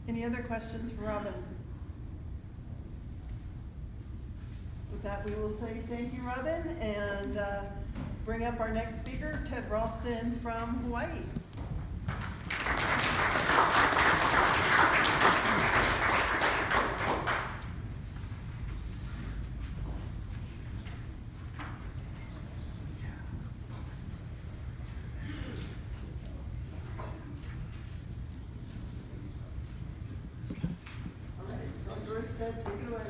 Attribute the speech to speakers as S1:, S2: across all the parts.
S1: Any other questions for Robin? With that, we will say thank you, Robin, and bring up our next speaker, Ted Ralston from Hawaii. Ted, take it away.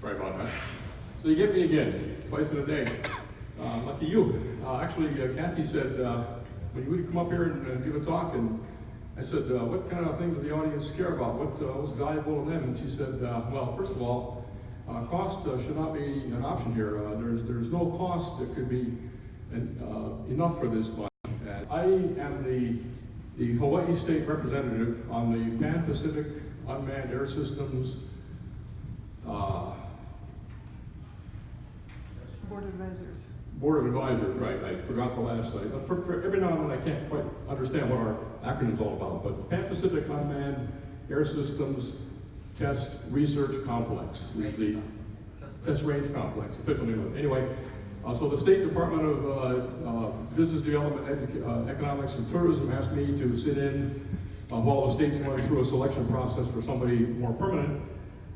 S2: Sorry about that. So you get me again, twice in a day. Lucky you. Actually, Kathy said, when you would come up here and give a talk, and I said, what kind of things do the audience care about? What was valuable to them? And she said, well, first of all, cost should not be an option here. There's no cost that could be enough for this. I am the Hawaii State Representative on the Pan-Pacific Unmanned Air Systems
S1: Board of Advisors.
S2: Board of Advisors, right. I forgot the last slide. For every now and then I can't quite understand what our acronym's all about, but Pan-Pacific Unmanned Air Systems Test Research Complex is the Test Range Complex, official name of it. Anyway, so the State Department of Business Development, Economics, and Tourism asked me to sit in while the state's going through a selection process for somebody more permanent.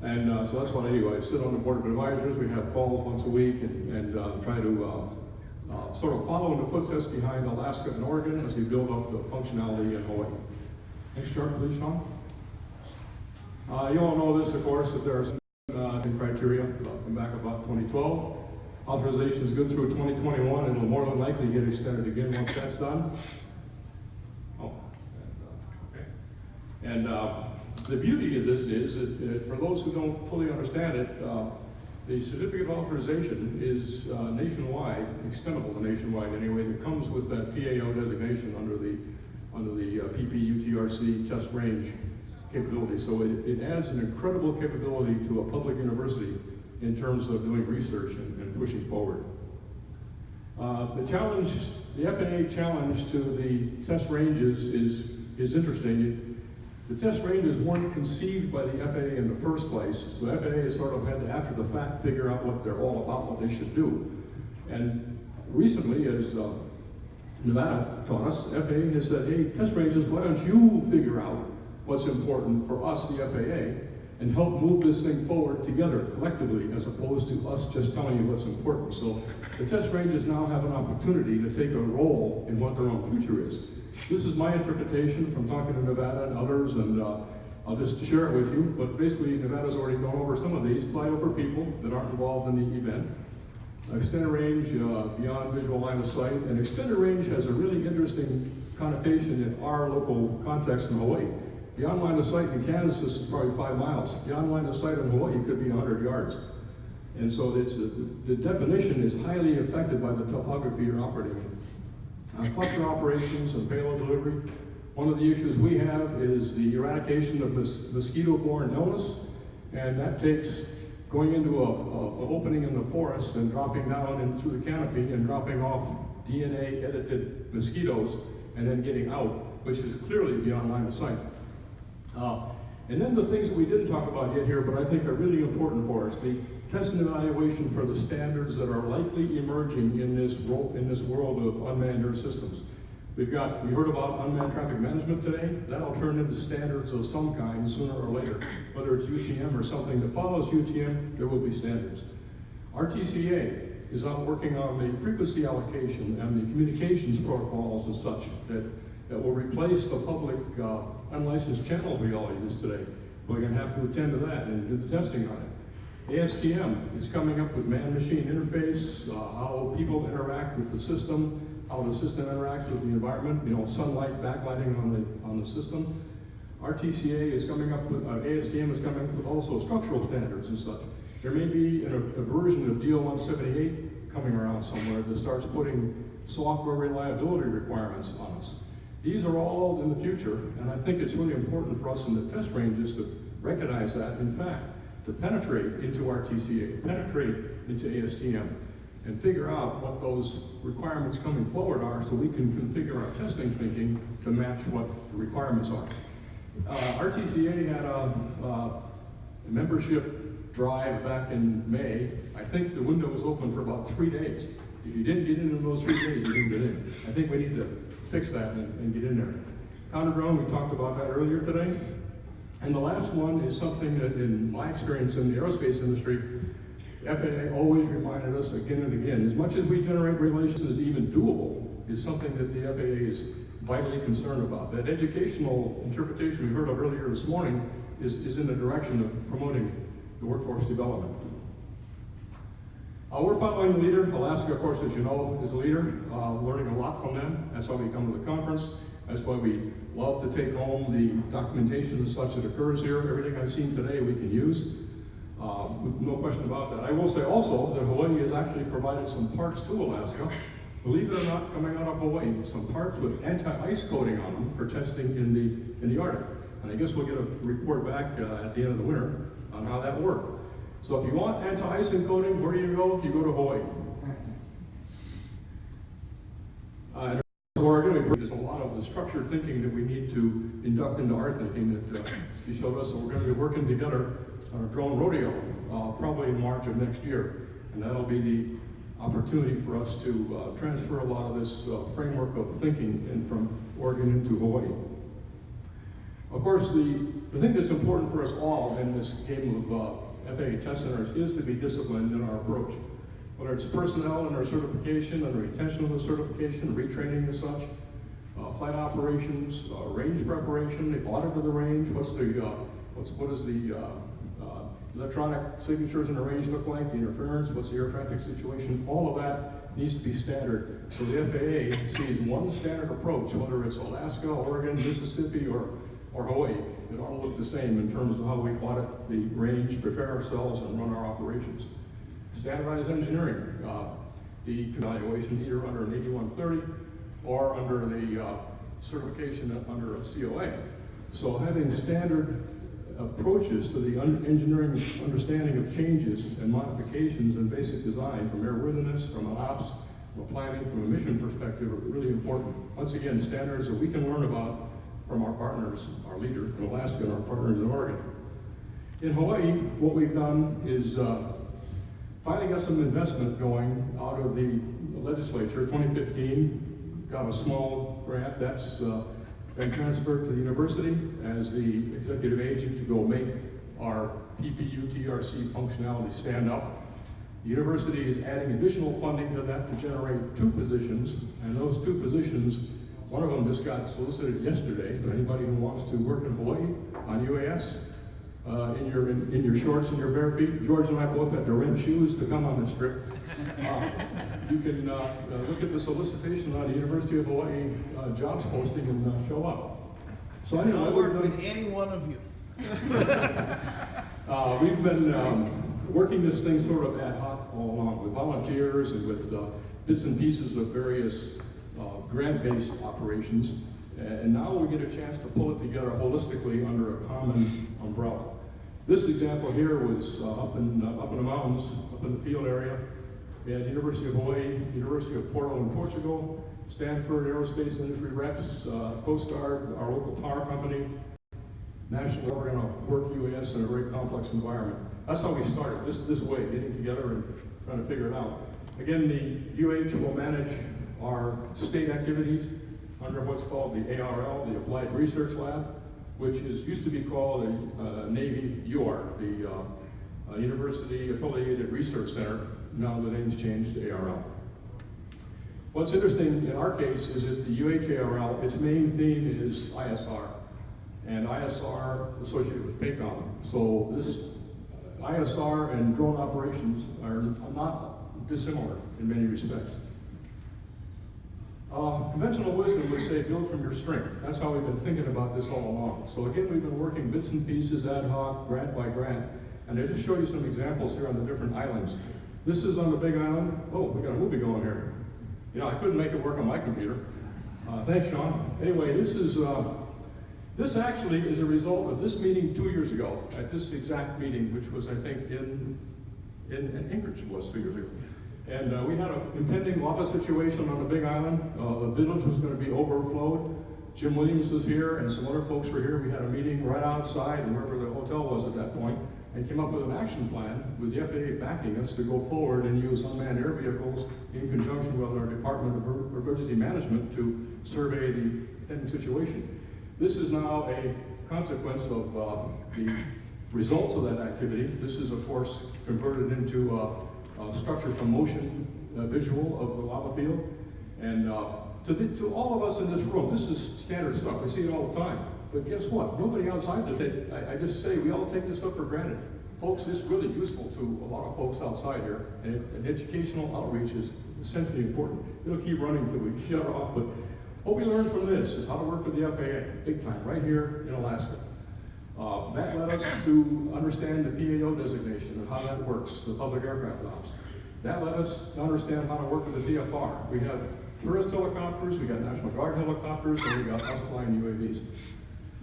S2: And so that's what I do. I sit on the Board of Advisors. We have calls once a week and try to sort of follow in the footsteps behind Alaska and Oregon as we build up the functionality in Hawaii. Next chart, please, Sean. You all know this, of course, that there are some criteria from back about 2012. Authorization is good through 2021 and will more than likely get extended again once that's done. Oh, okay. And the beauty of this is that for those who don't fully understand it, the certificate of authorization is nationwide, extendable to nationwide anyway. It comes with that PAO designation under the PPUTRC test range capability. So it adds an incredible capability to a public university in terms of doing research and pushing forward. The challenge, the FAA challenge to the test ranges is interesting. The test ranges weren't conceived by the FAA in the first place. The FAA sort of had to, after the fact, figure out what they're all about, what they should do. And recently, as Nevada taught us, FAA has said, hey, test ranges, why don't you figure out what's important for us, the FAA, and help move this thing forward together, collectively, as opposed to us just telling you what's important. So the test ranges now have an opportunity to take a role in what their own future is. This is my interpretation from talking to Nevada and others, and I'll just share it with you. But basically, Nevada's already gone over some of these. Fly over people that aren't involved in the event. Extended range beyond visual line of sight. And extended range has a really interesting connotation in our local context in Hawaii. Beyond line of sight in Kansas, this is probably 5 miles. Beyond line of sight in Hawaii could be 100 yards. And so it's, the definition is highly affected by the topography you're operating in. Cluster operations and payload delivery. One of the issues we have is the eradication of mosquito-borne illness, and that takes going into an opening in the forest and dropping down in through the canopy and dropping off DNA-edited mosquitoes and then getting out, which is clearly beyond line of sight. And then the things that we didn't talk about yet here, but I think are really important for us, the test and evaluation for the standards that are likely emerging in this world of unmanned air systems. We heard about unmanned traffic management today. That'll turn into standards of some kind sooner or later. Whether it's UTM or something that follows UTM, there will be standards. RTCA is out working on the frequency allocation and the communications protocols and such that will replace the public unlicensed channels we all use today. We're going to have to attend to that and do the testing on it. ASTM is coming up with man-machine interface, how people interact with the system, how the system interacts with the environment, sunlight backlighting on the system. RTCA is coming up with, ASTM is coming up with also structural standards and such. There may be a version of DO 178 coming around somewhere that starts putting software reliability requirements on us. These are all in the future, and I think it's really important for us in the test ranges to recognize that, in fact, to penetrate into RTCA, penetrate into ASTM, and figure out what those requirements coming forward are so we can configure our testing thinking to match what the requirements are. RTCA had a membership drive back in May. I think the window was open for about 3 days. If you didn't get in those 3 days, you didn't get in. I think we need to fix that and get in there. Counter drone, we talked about that earlier today. And the last one is something that, in my experience in the aerospace industry, FAA always reminded us again and again, as much as we generate regulations as even doable, is something that the FAA is vitally concerned about. That educational interpretation we heard of earlier this morning is in the direction of promoting the workforce development. We're following the leader. Alaska, of course, as you know, is a leader, learning a lot from them. That's why we come to the conference. That's why we love to take home the documentation and such that occurs here. Everything I've seen today we can use. No question about that. I will say also that Hawaii has actually provided some parts to Alaska, believe it or not, coming out of Hawaii, some parts with anti-ice coating on them for testing in the Arctic. And I guess we'll get a report back at the end of the winter on how that worked. So if you want anti-ice coating, where do you go? You go to Hawaii. And Oregon, there's a lot of the structured thinking that we need to induct into our thinking that you showed us. So we're going to be working together on a drone rodeo, probably in March of next year. And that'll be the opportunity for us to transfer a lot of this framework of thinking in from Oregon into Hawaii. Of course, the thing that's important for us all in this game of FAA test centers is to be disciplined in our approach. Whether it's personnel and our certification and the retention of the certification, retraining and such, flight operations, range preparation, the audit of the range, what does the electronic signatures in the range look like, the interference, what's the air traffic situation, all of that needs to be standard. So the FAA sees one standard approach, whether it's Alaska, Oregon, Mississippi, or Hawaii. It all look the same in terms of how we audit the range, prepare ourselves, and run our operations. Standardized engineering, the evaluation either under an 8130 or under the certification under a COA. So having standard approaches to the engineering understanding of changes and modifications and basic design from airworthiness, from an ops, from a planning, from a mission perspective are really important. Once again, standards that we can learn about from our partners, our leader in Alaska and our partners in Oregon. In Hawaii, what we've done is finally got some investment going out of the legislature. 2015, got a small grant that's been transferred to the university as the executive agent to go make our PPU TRC functionality stand up. The university is adding additional funding to that to generate 2 positions, and those 2 positions, one of them just got solicited yesterday. But anybody who wants to work in Hawaii on UAS, in your shorts and your bare feet, George and I both had to rent shoes to come on this trip. You can look at the solicitation on the University of Hawaii jobs posting and show up. So anyway,
S3: I'll work with any one of you.
S2: We've been working this thing sort of ad hoc all along with volunteers and with bits and pieces of various grant-based operations, and now we get a chance to pull it together holistically under a common umbrella. This example here was up in the mountains, up in the field area. We had University of Hawaii, University of Porto in Portugal, Stanford Aerospace Industry reps, Coast Guard, our local power company, national. We're going to work UAS in a very complex environment. That's how we started, this way, getting together and trying to figure it out. Again, the UH will manage our state activities under what's called the ARL, the Applied Research Lab, which used to be called the Navy UARC, the University Affiliated Research Center. Now the name's changed to ARL. What's interesting in our case is that the UHARL, its main theme is ISR, and ISR associated with PACOM. So this ISR and drone operations are not dissimilar in many respects. Conventional wisdom would say build from your strength. That's how we've been thinking about this all along. So again, we've been working bits and pieces, ad hoc, grant by grant, and I just show you some examples here on the different islands. This is on the Big Island. Oh, we got a movie going here. You know, I couldn't make it work on my computer. Thanks, Sean. Anyway, this actually is a result of this meeting 2 years ago, at this exact meeting, which was, I think, in Anchorage, it was 2 years ago. And we had an impending lava situation on the Big Island. The village was going to be overflowed. Jim Williams was here and some other folks were here. We had a meeting right outside and wherever the hotel was at that point, and came up with an action plan with the FAA backing us to go forward and use unmanned air vehicles in conjunction with our Department of Emergency Management to survey the impending situation. This is now a consequence of the results of that activity. This is, of course, converted into a structure from motion visual of the lava field. And to all of us in this room, this is standard stuff. We see it all the time. But guess what? Nobody outside this. I just say we all take this stuff for granted. Folks, it's really useful to a lot of folks outside here. And educational outreach is essentially important. It'll keep running until we shut off. But what we learned from this is how to work with the FAA, big time, right here in Alaska. That led us to understand the PAO designation and how that works, the public aircraft ops. That led us to understand how to work with the TFR. We have tourist helicopters, we got National Guard helicopters, and we got us flying UAVs.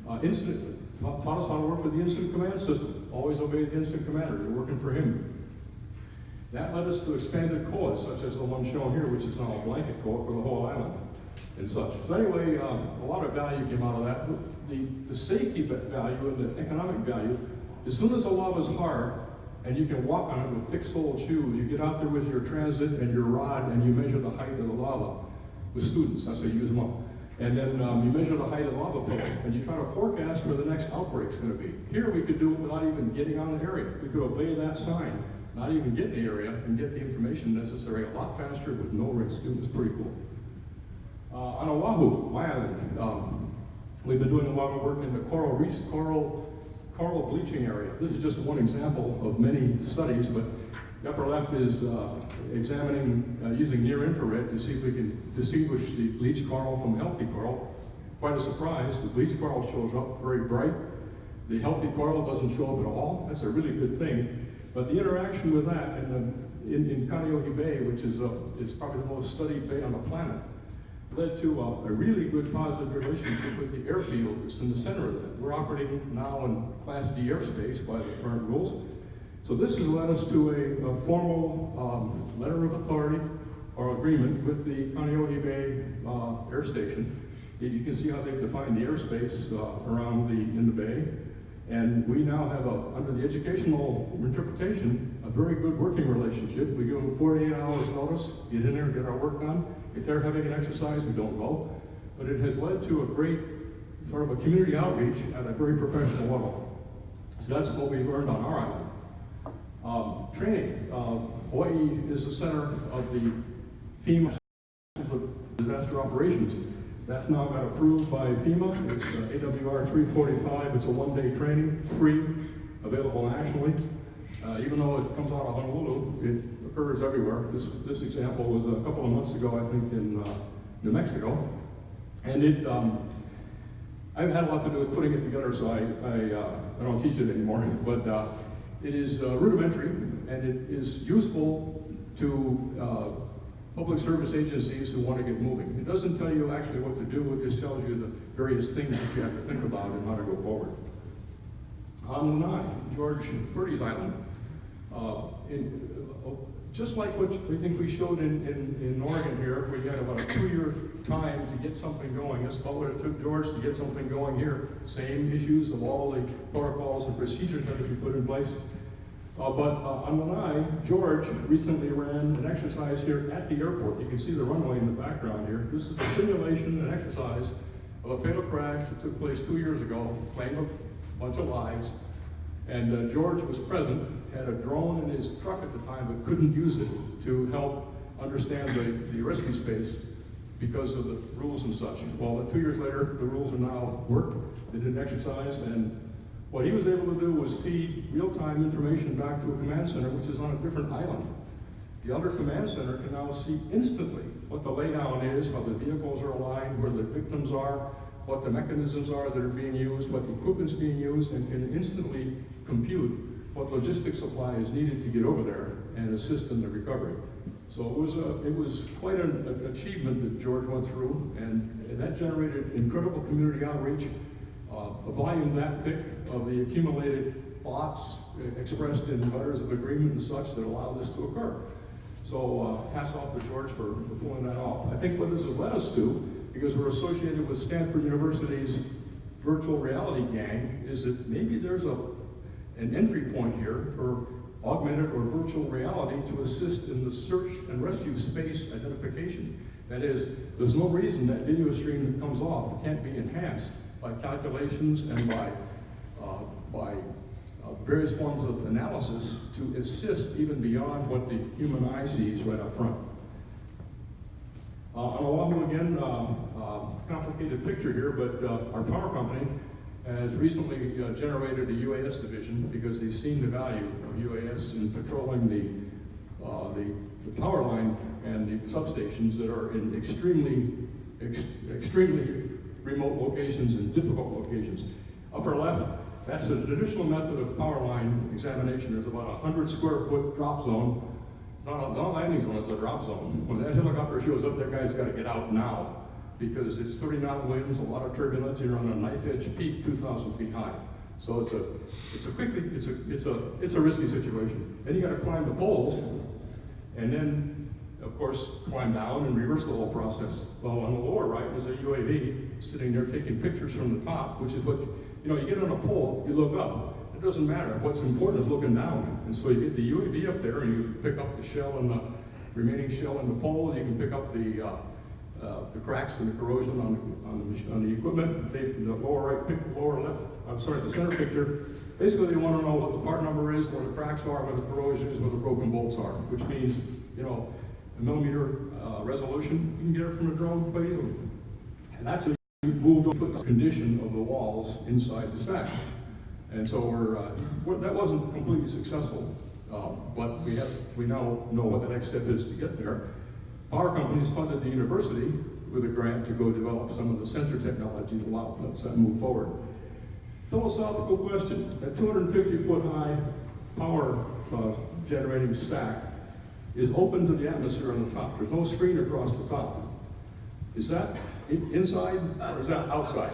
S2: Taught us how to work with the incident command system. Always obey the incident commander, you're working for him. That led us to expanded COAs, such as the one shown here, which is now a blanket COA for the whole island and such. So anyway, a lot of value came out of that. The safety value and the economic value, as soon as the lava's hard and you can walk on it with thick-soled shoes, you get out there with your transit and your rod and you measure the height of the lava with students. That's how you use them up. And then you measure the height of the lava flow and you try to forecast where the next outbreak's going to be. Here we could do it without even getting on the area. We could obey that sign, not even get in the area, and get the information necessary a lot faster with no risk. It was pretty cool. On Oahu, my island, we've been doing a lot of work in the coral bleaching area. This is just one example of many studies, but the upper left is examining using near infrared to see if we can distinguish the bleached coral from healthy coral. Quite a surprise, the bleached coral shows up very bright. The healthy coral doesn't show up at all. That's a really good thing. But the interaction with that in Kaneohe Bay, which is probably the most studied bay on the planet, led to a really good positive relationship with the airfield that's in the center of it. We're operating now in Class D airspace by the current rules. So this has led us to a formal letter of authority or agreement with the Kaneohe Bay Air Station. You can see how they've defined the airspace around in the bay. And we now have, under the educational interpretation, a very good working relationship. We give them 48 hours notice, get in there, get our work done. If they're having an exercise, we don't go. But it has led to a great sort of a community outreach at a very professional level. So that's what we learned on our island. Training. Hawaii is the center of the FEMA disaster operations. That's now got approved by FEMA. It's AWR 345. It's a one-day training, free, available nationally. Even though it comes out of Honolulu, it occurs everywhere. This example was a couple of months ago, I think, in New Mexico. And I've had a lot to do with putting it together, so I don't teach it anymore. But it is rudimentary, and it is useful to public service agencies who want to get moving. It doesn't tell you actually what to do, it just tells you the various things that you have to think about and how to go forward. On Lanai, George Birdie's Island, just like what we think we showed in Oregon here, we had about a 2-year time to get something going. That's about what it took George to get something going here. Same issues of all the protocols and procedures that have to be put in place. But on Lanai, George recently ran an exercise here at the airport. You can see the runway in the background here. This is a simulation, an exercise of a fatal crash that took place 2 years ago, claimed a bunch of lives. And George was present, had a drone in his truck at the time, but couldn't use it to help understand the rescue space because of the rules and such. Well, 2 years later, the rules are now worked. They did an exercise, and what he was able to do was feed real-time information back to a command center, which is on a different island. The other command center can now see instantly what the laydown is, how the vehicles are aligned, where the victims are, what the mechanisms are that are being used, what equipment's being used, and can instantly compute what logistics supply is needed to get over there and assist in the recovery. So it was quite an achievement that George went through, and that generated incredible community outreach. A volume that thick of the accumulated thoughts expressed in letters of agreement and such that allow this to occur. So hats off to George for pulling that off. I think what this has led us to, because we're associated with Stanford University's virtual reality gang, is that maybe there's an entry point here for augmented or virtual reality to assist in the search and rescue space identification. That is, there's no reason that video stream that comes off can't be enhanced by calculations and by various forms of analysis to assist even beyond what the human eye sees right up front. I'm along to again, complicated picture here, but our power company has recently generated a UAS division because they've seen the value of UAS in patrolling the power line and the substations that are in extremely remote locations and difficult locations. Upper left, that's the traditional method of power line examination. There's about a 100 square foot drop zone. It's not a landing zone, it's a drop zone. When that helicopter shows up, that guy's got to get out now because it's 30 knot winds, a lot of turbulence. You're on a knife edge peak, 2,000 feet high. So it's a risky situation. Then you got to climb the poles, and then of course climb down and reverse the whole process. Well, on the lower right is a UAV sitting there taking pictures from the top, which is what you get on a pole, you look up. It doesn't matter. What's important is looking down. And so you get the UAV up there, and you pick up the shell and the remaining shell in the pole. You can pick up the cracks and the corrosion on the equipment. The center picture. Basically, they want to know what the part number is, where the cracks are, where the corrosion is, where the broken bolts are, which means a millimeter resolution. You can get it from a drone quite easily. And that's moved on the condition of the walls inside the stack. And so that wasn't completely successful, but we now know what the next step is to get there. Power companies funded the university with a grant to go develop some of the sensor technology to let that move forward. Philosophical question: that 250-foot high power generating stack is open to the atmosphere on the top. There's no screen across the top. Is that inside or is that outside?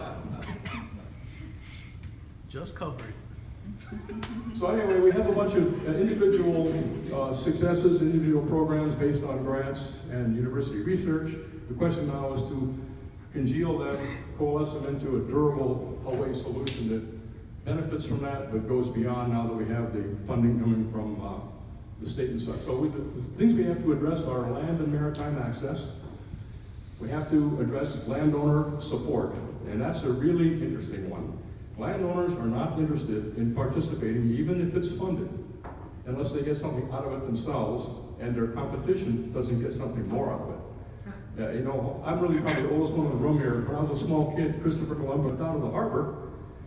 S3: Just covered.
S2: So anyway, we have a bunch of individual successes, individual programs based on grants and university research. The question now is to congeal them, coalesce them into a durable Huawei solution that benefits from that, but goes beyond now that we have the funding coming from the state and such. So the things we have to address are land and maritime access. We have to address landowner support, and that's a really interesting one. Landowners are not interested in participating, even if it's funded, unless they get something out of it themselves, and their competition doesn't get something more out of it. I'm really probably the oldest one in the room here. When I was a small kid, Christopher Columbus went down to the harbor.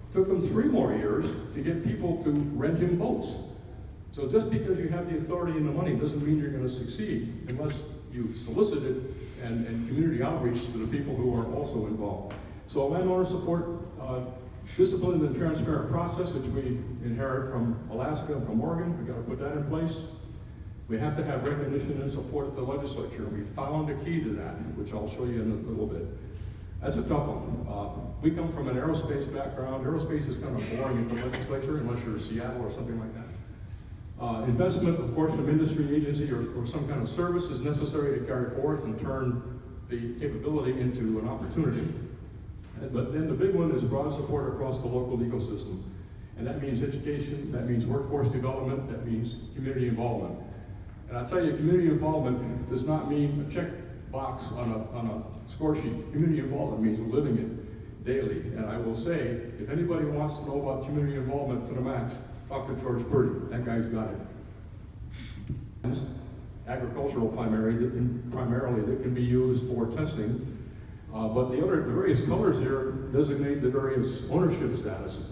S2: It took him 3 more years to get people to rent him boats. So just because you have the authority and the money doesn't mean you're going to succeed unless you solicit it and community outreach to the people who are also involved. So landowner support, disciplined and transparent process, which we inherit from Alaska and from Oregon. We've got to put that in place. We have to have recognition and support at the legislature. We found a key to that, which I'll show you in a little bit. That's a tough one. We come from an aerospace background. Aerospace is kind of boring in the legislature unless you're Seattle or something like that. Investment, of course, from industry, agency, or some kind of service is necessary to carry forth and turn the capability into an opportunity. But then the big one is broad support across the local ecosystem. And that means education, that means workforce development, that means community involvement. And I'll tell you, community involvement does not mean a check box on a score sheet. Community involvement means living it daily. And I will say, if anybody wants to know about community involvement to the max, talk to George Purdy. That guy's got it. Agricultural primarily that can be used for testing. But the various colors here designate the various ownership status.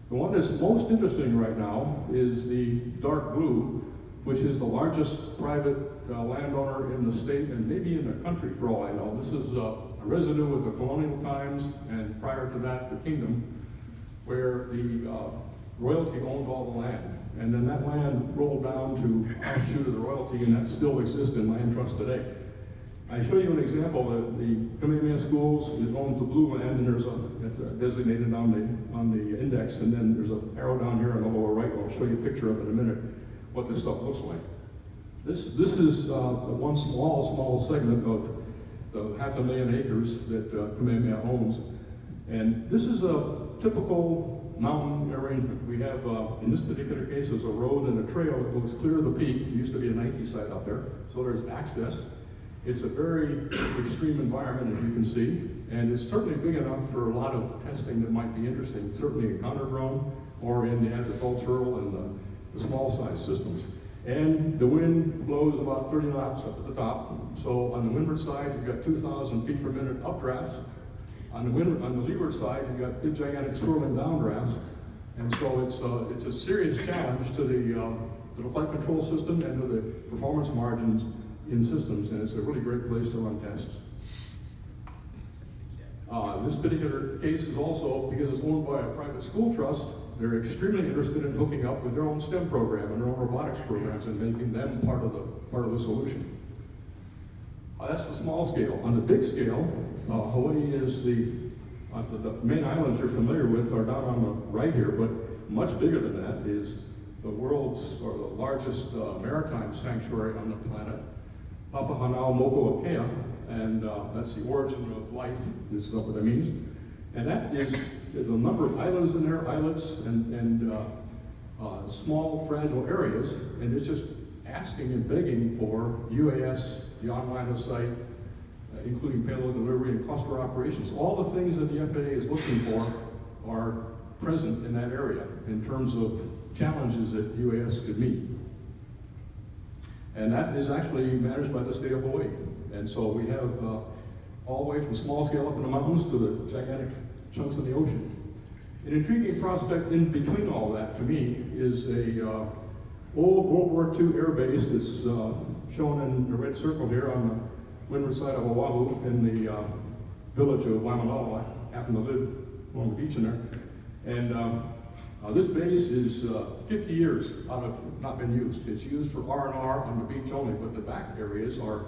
S2: The one that's most interesting right now is the dark blue, which is the largest private landowner in the state and maybe in the country for all I know. This is a residue of the colonial times and prior to that, the kingdom, where the royalty owned all the land. And then that land rolled down to offshoot of the royalty, and that still exists in land trust today. I show you an example that the Kamehameha Schools owns the blue land, and it's designated on the index, and then there's an arrow down here on the lower right. I'll show you a picture of it in a minute, what this stuff looks like. This is one small segment of the 500,000 acres that Kamehameha owns. And this is a typical mountain arrangement. We have, in this particular case, there's a road and a trail that goes clear of the peak. There used to be a Nike site up there, so there's access. It's a very extreme environment, as you can see, and it's certainly big enough for a lot of testing that might be interesting, certainly in counter drone or in the agricultural and the small size systems. And the wind blows about 30 knots up at the top. So on the windward side, you've got 2,000 feet per minute updrafts. On the leeward side, you've got big gigantic swirling downdrafts. And so it's a serious challenge to the flight control system and to the performance margins in systems, and it's a really great place to run tests. This particular case is also, because it's owned by a private school trust, they're extremely interested in hooking up with their own STEM program and their own robotics programs and making them part of the solution. That's the small scale. On the big scale, Hawaii is the main islands you're familiar with are down on the right here, but much bigger than that is the world's or the largest maritime sanctuary on the planet, Papahanaumokuakea, and that's the origin of life, is what that means. And that is the number of islands in there, islets, and small, fragile areas, and it's just asking and begging for UAS, beyond line of sight, including payload delivery and cluster operations. All the things that the FAA is looking for are present in that area in terms of challenges that UAS could meet. And that is actually managed by the state of Hawaii. And so we have all the way from small scale up in the mountains to the gigantic chunks in the ocean. An intriguing prospect in between all that, to me, is a old World War II air base that's shown in the red circle here on the windward side of Oahu in the village of Waimanalo. I happen to live along the beach in there. And this base is 50 years out of not been used. It's used for R&R on the beach only, but the back areas are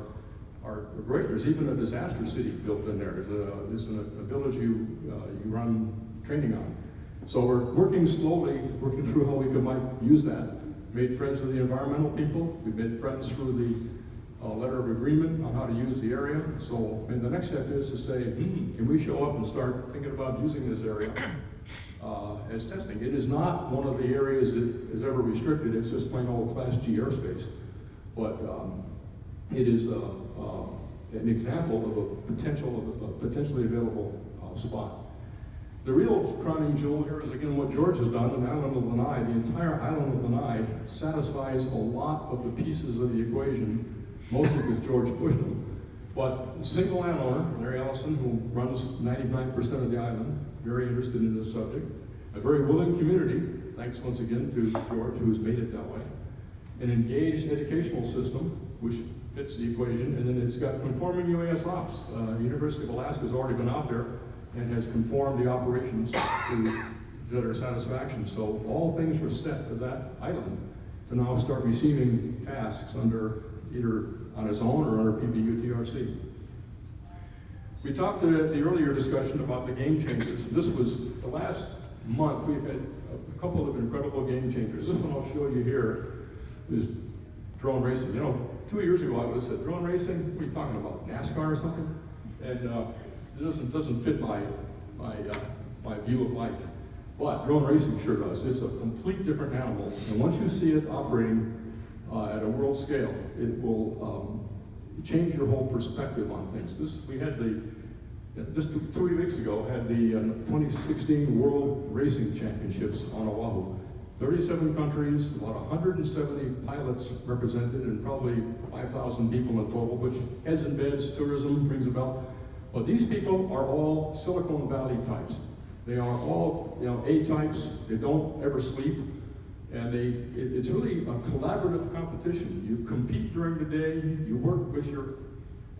S2: great. There's even a disaster city built in there. There's a village you run training on. So we're working slowly, working through how we might use that. Made friends with the environmental people. We've made friends through the letter of agreement on how to use the area. So the next step is to say, can we show up and start thinking about using this area as testing? It is not one of the areas that is ever restricted. It's just plain old Class G airspace. But it is an example of a potentially available spot. The real crowning jewel here is again what George has done on the island of Lanai. The entire island of Lanai satisfies a lot of the pieces of the equation, mostly because George pushed them. But a single landowner, Larry Ellison, who runs 99% of the island, very interested in this subject. A very willing community, thanks once again to George, who has made it that way. An engaged educational system, which fits the equation, and then it's got conforming UAS ops. University of Alaska has already been out there and has conformed the operations to their satisfaction. So all things were set for that island to now start receiving tasks under either on its own or under PBUTRC. We talked at the earlier discussion about the game changers. This was the last month. We've had a couple of incredible game changers. This one I'll show you here is drone racing. You know, 2 years ago I would have said, drone racing? What are you talking about, NASCAR or something? And it doesn't fit my view of life. But drone racing sure does. It's a complete different animal. And once you see it operating at a world scale, it will change your whole perspective on things. We had just 2 weeks ago, had the 2016 World Racing Championships on Oahu. 37 countries, about 170 pilots represented, and probably 5,000 people in total, which heads and beds, tourism rings a bell. But these people are all Silicon Valley types. They are all, A types. They don't ever sleep, and it's really a collaborative competition. You compete during the day. You work with your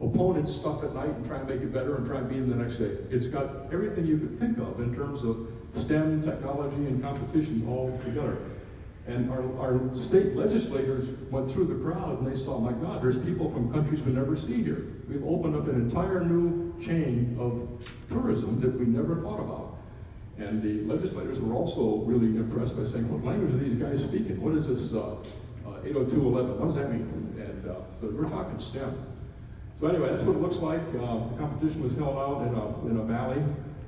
S2: opponent's stuff at night and try and make it better and try and beat them the next day. It's got everything you could think of in terms of STEM, technology, and competition all together. And our state legislators went through the crowd and they saw, my God, there's people from countries we never see here. We've opened up an entire new chain of tourism that we never thought about. And the legislators were also really impressed by saying, what language are these guys speaking? What is this 802.11? What does that mean? And so we're talking STEM. So anyway, that's what it looks like. The competition was held out in a valley.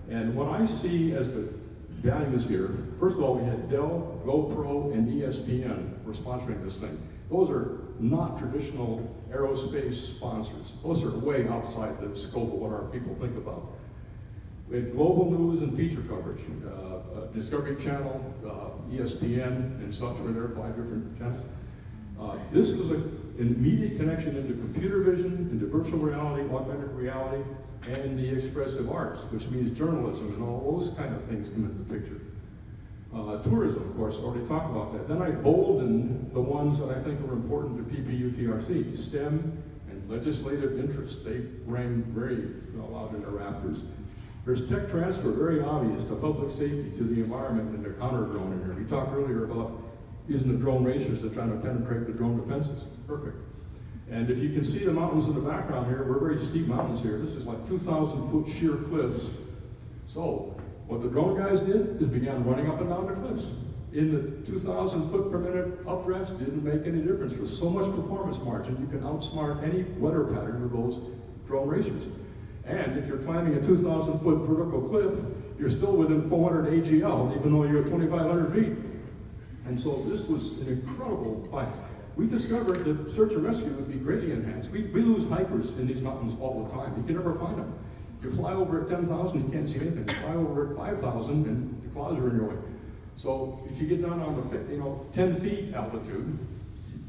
S2: And what I see as the values here, first of all, we had Dell, GoPro, and ESPN were sponsoring this thing. Those are not traditional aerospace sponsors. Those are way outside the scope of what our people think about. We had global news and feature coverage. Discovery Channel, ESPN, and such were there, 5 different channels. This was an immediate connection into computer vision, into virtual reality, augmented reality, and the expressive arts, which means journalism and all those kind of things come into the picture. Tourism, of course, already talked about that. Then I boldened the ones that I think are important to PPUTRC, STEM and legislative interest. They rang very loud in their rafters. There's tech transfer, very obvious, to public safety, to the environment, and the counter drone in here. We talked earlier about using the drone racers to try to penetrate the drone defenses. Perfect. And if you can see the mountains in the background here, we're very steep mountains here. This is like 2,000-foot sheer cliffs. So what the drone guys did is began running up and down the cliffs. In the 2,000 foot per minute updrafts, didn't make any difference. With so much performance margin, you can outsmart any weather pattern with those drone racers. And if you're climbing a 2,000 foot vertical cliff, you're still within 400 AGL, even though you're at 2,500 feet. And so this was an incredible climb. We discovered that search and rescue would be greatly enhanced. We lose hikers in these mountains all the time. You can never find them. You fly over at 10,000, you can't see anything. You fly over at 5,000, and the clouds are in your way. So if you get down on the 10 feet altitude,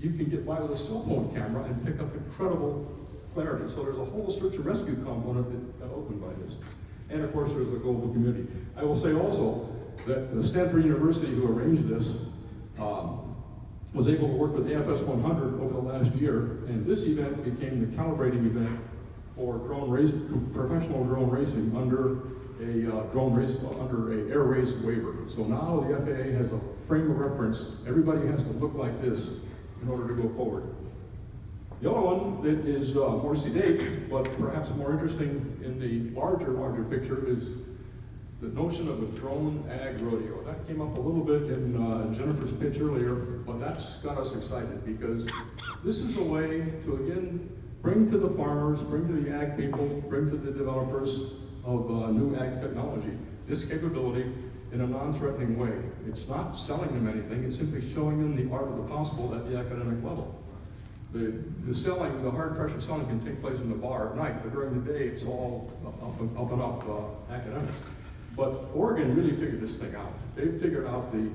S2: you can get by with a cell phone camera and pick up incredible clarity. So there's a whole search and rescue component that opened by this. And of course, there's the global community. I will say also that the Stanford University, who arranged this, was able to work with AFS 100 over the last year, and this event became the calibrating event for professional drone racing under a air race waiver. So now the FAA has a frame of reference. Everybody has to look like this in order to go forward. The other one that is more sedate, but perhaps more interesting in the larger picture, is the notion of a drone ag rodeo. That came up a little bit in Jennifer's pitch earlier, but that's got us excited because this is a way to, again, bring to the farmers, bring to the ag people, bring to the developers of new ag technology this capability in a non-threatening way. It's not selling them anything, it's simply showing them the art of the possible at the academic level. The selling, the hard pressure selling can take place in the bar at night, but during the day it's all up and up academics. But Oregon really figured this thing out. They figured out the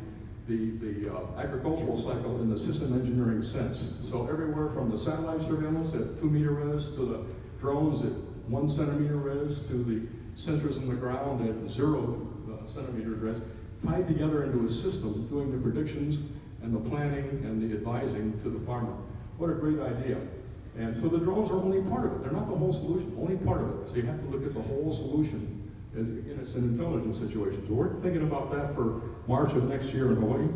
S2: agricultural cycle in the system engineering sense. So everywhere from the satellite surveillance at 2 meter res to the drones at 1 centimeter res to the sensors in the ground at 0 centimeters res, tied together into a system doing the predictions and the planning and the advising to the farmer. What a great idea. And so the drones are only part of it. They're not the whole solution, only part of it. So you have to look at the whole solution. As, again, it's an intelligence situation. So we're thinking about that for March of next year in Hawaii,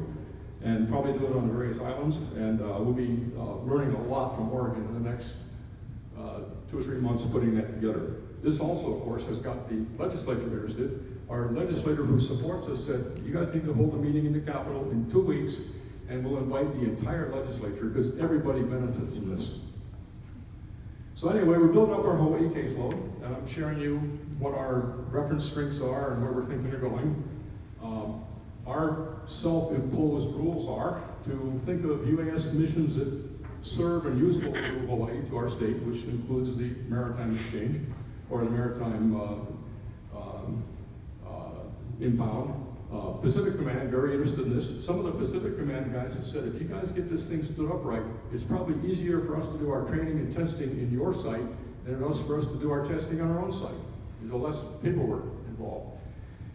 S2: and probably do it on the various islands. And we'll be learning a lot from Oregon in the next 2 or 3 months putting that together. This also, of course, has got the legislature interested. Our legislator who supports us said, you guys need to hold a meeting in the Capitol in 2 weeks, and we'll invite the entire legislature because everybody benefits from this. So anyway, we're building up our Hawaii caseload, and I'm sharing you what our reference strengths are and where we're thinking they're going. Our self-imposed rules are to think of UAS missions that serve and useful to Hawaii, to our state, which includes the Maritime Exchange, or the Maritime Impound. Pacific Command, very interested in this. Some of the Pacific Command guys have said, if you guys get this thing stood up right, it's probably easier for us to do our training and testing in your site than it is for us to do our testing on our own site. There's less paperwork involved.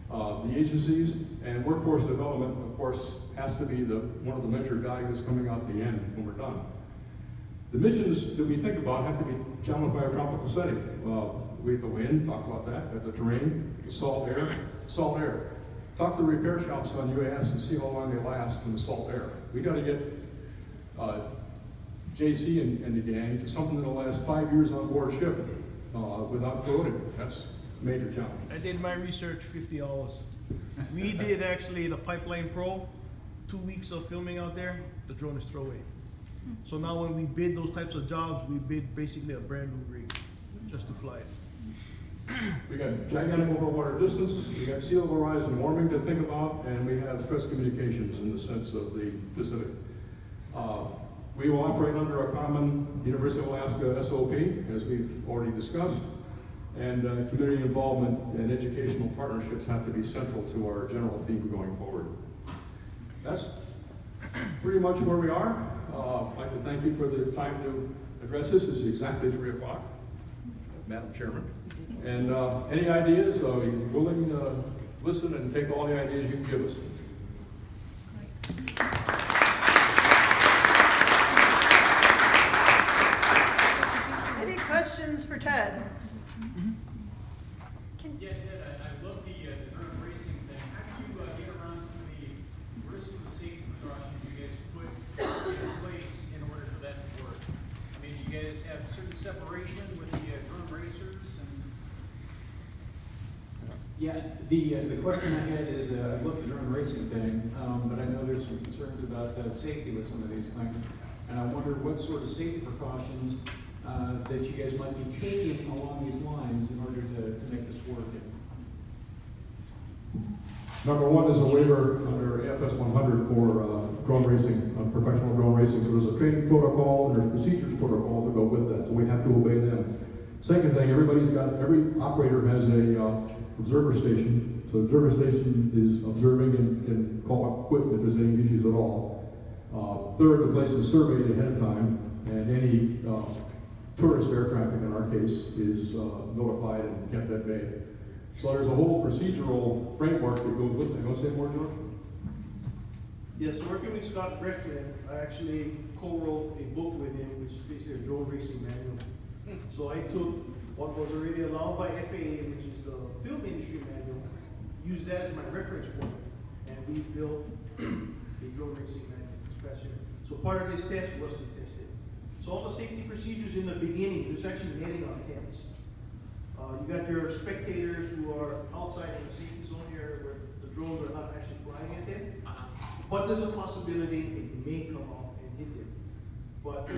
S2: The agencies and workforce development, of course, has to be one of the measure values coming out the end when we're done. The missions that we think about have to be challenged by a tropical setting. We have the wind, talk about that, the terrain, the salt air. Talk to the repair shops on UAS and see how long they last in the salt air. We got to get JC and the gang to something that'll last 5 years on board ship without corroding. That's a major challenge.
S3: I did my research, 50 hours. We did actually the Pipeline Pro, 2 weeks of filming out there. The drone is throwaway. So now when we bid those types of jobs, we bid basically a brand new rig just to fly it.
S2: We got gigantic overwater distance, we got sea level rise and warming to think about, and we have stress communications in the sense of the Pacific. We will operate under a common University of Alaska SOP, as we've already discussed, and community involvement and educational partnerships have to be central to our general theme going forward. That's pretty much where we are. I'd like to thank you for the time to address this. It's exactly 3 o'clock, Madam Chairman. And any ideas, we're willing to listen and take all the ideas you can give us.
S1: Any questions for Ted?
S4: Yeah, Ted, I love the drone racing thing. How do you get around some of the risks and safety precautions you guys put in place in order for that to work? I mean, you guys have certain separation with the drone racers and...
S5: Yeah, the question I had is, I love the drone racing thing, but I know there's some concerns about safety with some of these things. And I wonder what sort of safety precautions that you guys might be taking along these lines in order to make this work.
S2: Number one is a waiver under AFS 100 for drone racing, professional drone racing. So there's a training protocol and there's procedures protocols that go with that. So we have to obey them. Second thing, every operator has a observer station. So observer station is observing and call quit if there's any issues at all. Third, the place is surveyed ahead of time, and any tourist air traffic in our case is notified and kept at bay. So there's a whole procedural framework that goes with it. You want to say more, George?
S6: Yes, working with Scott Breflin, I actually co-wrote a book with him, which is basically a drone racing manual. So I took what was already allowed by FAA, which is the film industry manual, used that as my reference point, and we built a drone racing manual, especially. So part of this test was to test it. So all the safety procedures in the beginning, there's actually netting on tents. You got your spectators who are outside in the safety zone here where the drones are not actually flying at them. But there's a possibility it may come out and hit them. But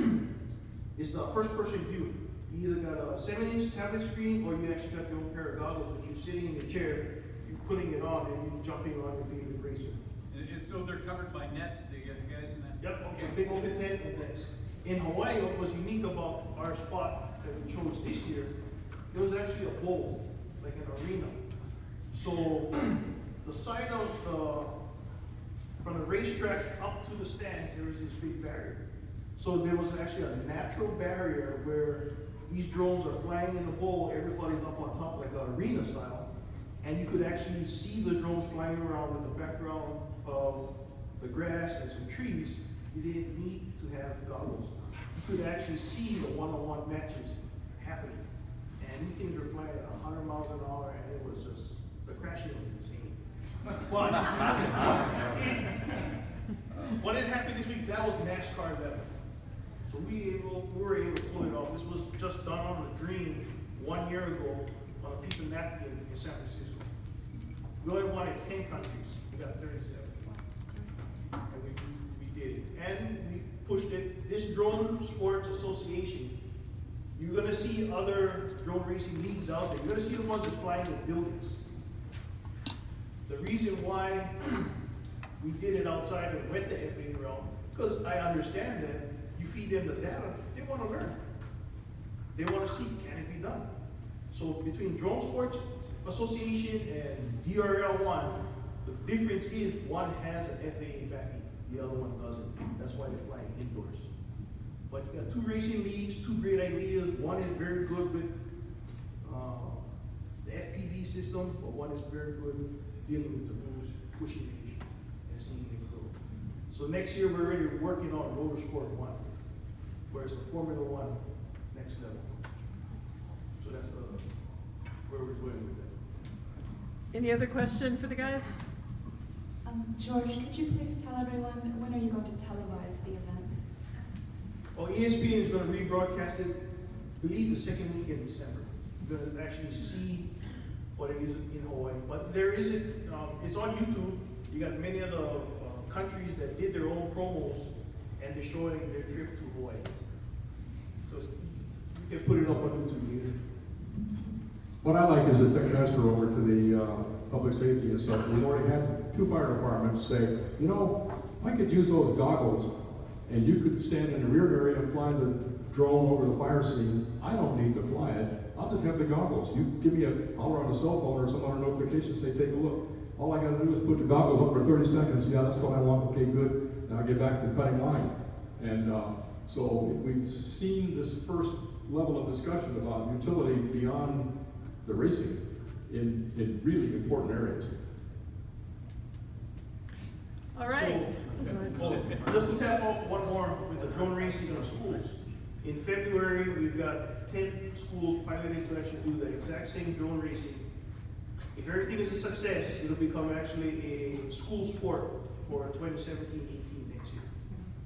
S6: it's the first person view. You either got a 7-inch tablet screen or you actually got your own pair of goggles, but you're sitting in the chair, you're putting it on and you're jumping on your favorite racer.
S4: And so they're covered by nets, the guys in that?
S6: Yep, okay. Big open tent and nets. In Hawaii, what was unique about our spot that we chose this year, it was actually a bowl, like an arena. So the side of from the racetrack up to the stands, there was this big barrier. So there was actually a natural barrier where these drones are flying in a bowl, everybody's up on top like an arena style, and you could actually see the drones flying around with the background of the grass and some trees. You didn't need to have goggles. You could actually see the one-on-one matches happening. And these things were flying at 100 miles an hour, and it was just, the crashing was insane. But what had happened this week, that was NASCAR level. So we were able to pull it off. This was just done on a dream 1 year ago on a piece of napkin in San Francisco. We only wanted 10 countries. We got 37. And we did it. And we pushed it. This Drone Sports Association, you're going to see other drone racing leagues out there. You're going to see the ones that fly in the buildings. The reason why we did it outside and went the FAA realm, because I understand that you feed them the data, they want to learn. They want to see, can it be done? So between Drone Sports Association and DRL1, the difference is one has an FAA backing, the other one doesn't. That's why they're flying indoors. But you got two racing leagues, two great ideas. One is very good with the FPV system, but one is very good dealing with the rules, pushing the issue, and seeing things go. So next year we're already working on Motorsport 1, where it's the Formula 1 next level. So that's where we're going with that.
S1: Any other question for the guys?
S7: George, could you please tell everyone, when are you going to televise the event?
S6: Well, ESPN is going to rebroadcast it, I believe the second week in December. You're going to actually see what it is in Hawaii. But there isn't, it's on YouTube. You got many of the countries that did their own promos, and they're showing their trip to Hawaii. So you can put it up on YouTube later.
S2: What I like is the tech transfer over to the public safety and stuff. We've already had 2 fire departments say, you know, I could use those goggles and you could stand in the rear area and fly the drone over the fire scene. I don't need to fly it. I'll just have the goggles. You give me a holler on a cell phone or some other notification, say, take a look. All I gotta do is put the goggles up for 30 seconds. Yeah, that's what I want. Okay, good. Now I'll get back to the cutting line. And so we've seen this first level of discussion about utility beyond the racing in really important areas.
S1: All right.
S6: So, just to tap off one more with the drone racing in the schools. In February, we've got 10 schools piloted to actually do the exact same drone racing. If everything is a success, it'll become actually a school sport for 2017-18 next year.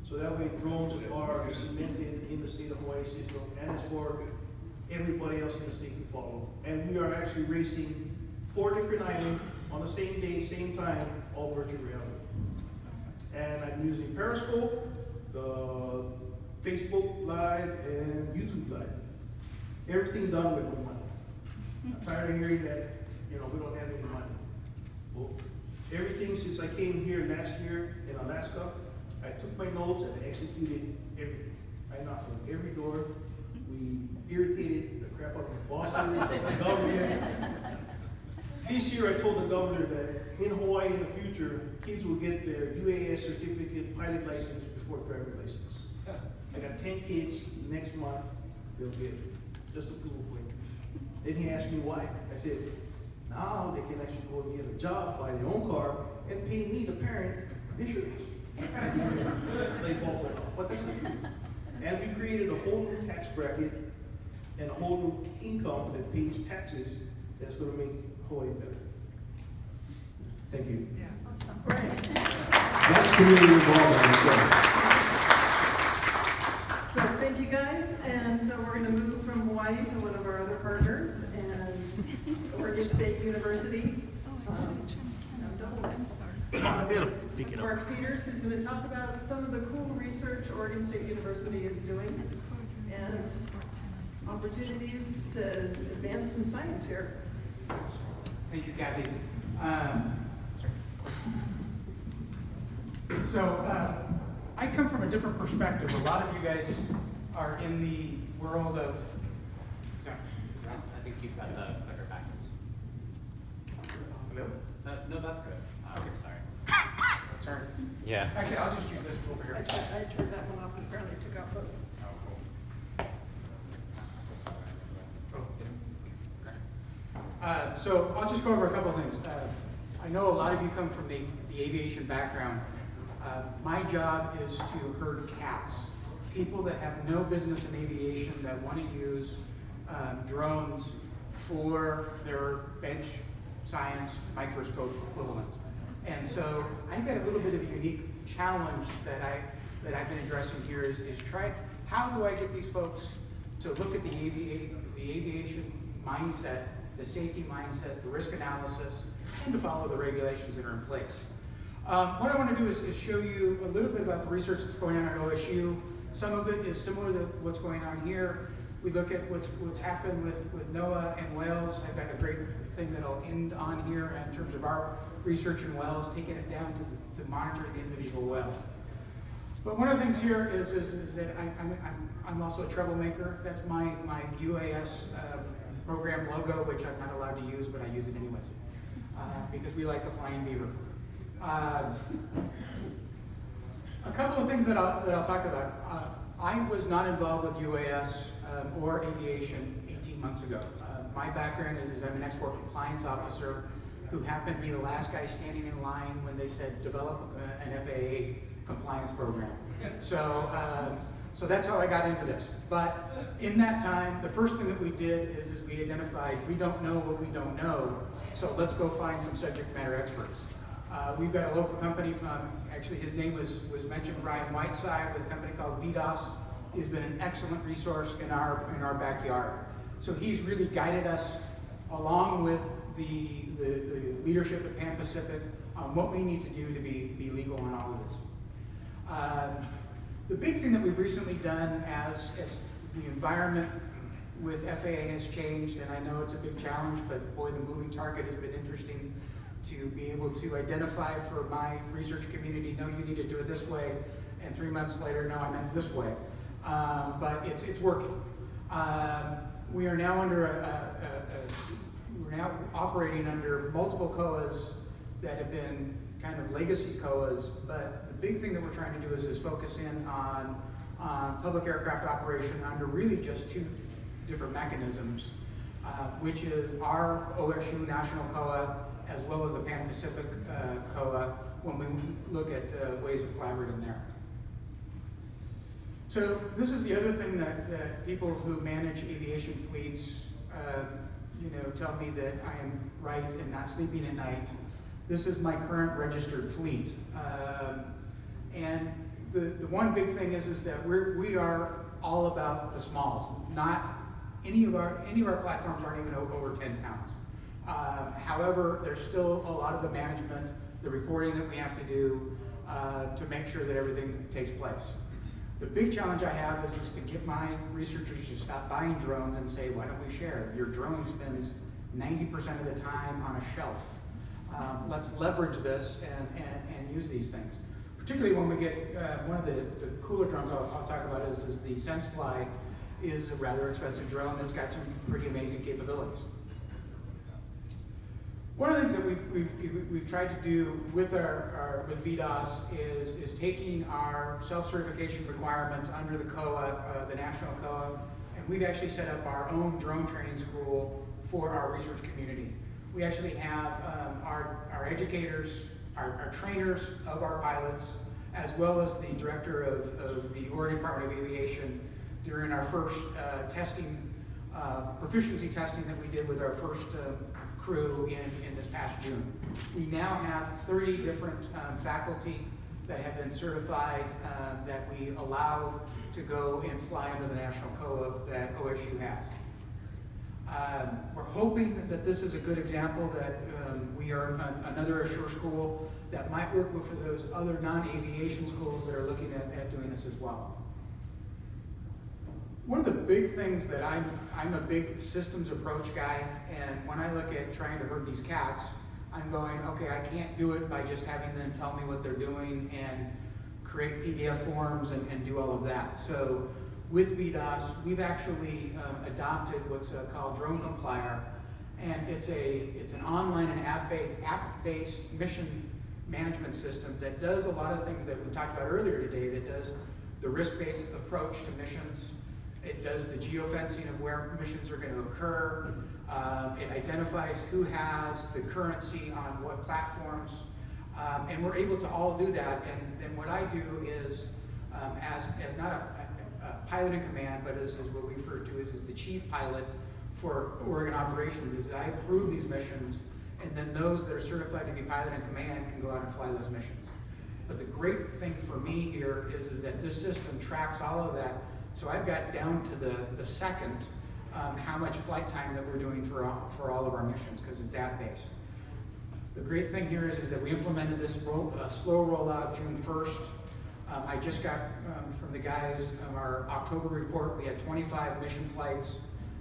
S6: So that way drones are cemented in the state of Hawaii system, and it's for everybody else in the state to follow. And we are actually racing 4 different islands on the same day, same time, all virtual reality. And I'm using Periscope, the Facebook Live, and YouTube Live. Everything done with no money. I'm tired of hearing that, you know, we don't have any money. Well, everything since I came here last year in Alaska, I took my notes and I executed everything. I knocked on every door. We irritated the crap out of the bosses, the government. This year I told the governor that in Hawaii in the future, kids will get their UAS certificate pilot license before driver license. I got 10 kids, next month they'll get it, just to prove a point. Then he asked me why. I said, now they can actually go and get a job, buy their own car, and pay me, the parent, insurance. They bought one, but that's the truth. And we created a whole new tax bracket and a whole new income that pays taxes that's going to make Hawaii better. Thank you.
S7: Yeah, awesome.
S1: Right.
S2: That's community involvement.
S1: So thank you guys, and so we're going to move from Hawaii to one of our other partners, and Oregon State University.
S7: I'm sorry.
S3: It'll pick it up.
S1: Mark Peters, who's going to talk about some of the cool research Oregon State University is doing and opportunities to advance some science here.
S8: Thank you, Kathy. I come from a different perspective. A lot of you guys are in the world of.
S9: I think you've got the clicker backwards.
S8: Hello?
S9: No, that's good.
S8: Okay.
S9: Sorry.
S8: Sorry.
S9: Yeah.
S8: Actually, I'll just use this over
S1: I
S8: here.
S1: turned that one off and apparently took out both.
S8: So I'll just go over a couple of things. I know a lot of you come from the aviation background. My job is to herd cats. People that have no business in aviation that want to use drones for their bench science microscope equivalent. And so I've got a little bit of a unique challenge that I've been addressing here is try, how do I get these folks to look at the aviation mindset, the safety mindset, the risk analysis, and to follow the regulations that are in place. What I want to do is show you a little bit about the research that's going on at OSU. Some of it is similar to what's going on here. We look at what's happened with NOAA and whales. I've got a great thing that I'll end on here in terms of our research in whales, taking it down to monitoring the individual whales. But one of the things here is that I'm also a troublemaker. That's my UAS program logo, which I'm not allowed to use, but I use it anyways, because we like the flying beaver. A couple of things that I'll talk about. I was not involved with UAS or aviation 18 months ago. My background is I'm an export compliance officer who happened to be the last guy standing in line when they said develop an FAA compliance program. So that's how I got into this. But in that time, the first thing that we did is we identified we don't know what we don't know, so let's go find some subject matter experts. We've got a local company, actually his name was mentioned, Brian Whiteside, with a company called VDOS. He's been an excellent resource in our backyard. So he's really guided us along with the leadership at Pan Pacific on what we need to do to be legal on all of this. The big thing that we've recently done as the environment with FAA has changed, and I know it's a big challenge, but boy, the moving target has been interesting to be able to identify for my research community, no, you need to do it this way, and 3 months later, no, I meant this way. But it's working. We are now we're now operating under multiple COAs that have been kind of legacy COAs, but the big thing that we're trying to do is focus in on public aircraft operation under really just two different mechanisms, which is our OSU National COA as well as the Pan-Pacific COA when we look at ways of collaborating there. So this is the other thing that people who manage aviation fleets tell me that I am right and not sleeping at night. This is my current registered fleet. And the one big thing is that we are all about the smalls. Not any of our platforms aren't even over 10 pounds. However, there's still a lot of the management, the reporting that we have to do to make sure that everything takes place. The big challenge I have is to get my researchers to stop buying drones and say, why don't we share? Your drone spends 90% of the time on a shelf. Let's leverage this and use these things. Particularly when we get, one of the cooler drones I'll talk about is the SenseFly is a rather expensive drone that's got some pretty amazing capabilities. One of the things that we've tried to do with with VDOS is taking our self-certification requirements under the COA, the national COA, and we've actually set up our own drone training school for our research community. We actually have our educators, our trainers of our pilots, as well as the director of the Oregon Department of Aviation during our first proficiency testing that we did with our first crew in this past June. We now have 30 different faculty that have been certified that we allow to go and fly under the national COA that OSU has. We're hoping that this is a good example that we are another Assure school that might work with those other non-aviation schools that are looking at doing this as well. One of the big things that I'm a big systems approach guy, and when I look at trying to herd these cats, I'm going, okay, I can't do it by just having them tell me what they're doing and create PDF forms and do all of that. So with VDOS, we've actually adopted what's called Drone Complier, and it's an online and app-based mission management system that does a lot of things that we talked about earlier today, that does the risk-based approach to missions. It does the geofencing of where missions are going to occur. It identifies who has the currency on what platforms. And we're able to all do that. And then what I do is, as not a pilot in command, but as what we refer to as the chief pilot for Oregon operations, is I approve these missions, and then those that are certified to be pilot in command can go out and fly those missions. But the great thing for me here is that this system tracks all of that. So I've got down to the second how much flight time that we're doing for all of our missions, because it's app-based. The great thing here is that we implemented this slow rollout June 1st. I just got from the guys our October report. We had 25 mission flights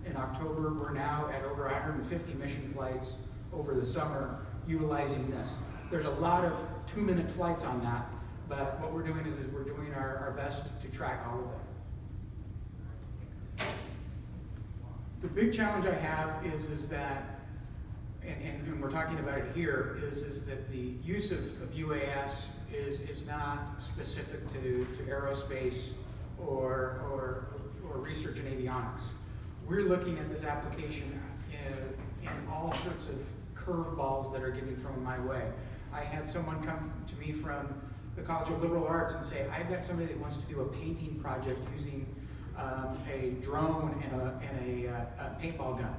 S8: in October. We're now at over 150 mission flights over the summer utilizing this. There's a lot of 2-minute flights on that, but what we're doing is we're doing our best to track all of that. The big challenge I have is that, and we're talking about it here, is that the use of UAS is not specific to aerospace or research in avionics. We're looking at this application in all sorts of curveballs that are getting thrown my way. I had someone come to me from the College of Liberal Arts and say, I've got somebody that wants to do a painting project using a drone and a paintball gun.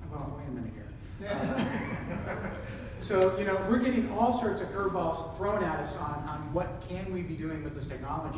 S8: I'm going, wait a minute here. So, we're getting all sorts of curveballs thrown at us on what can we be doing with this technology.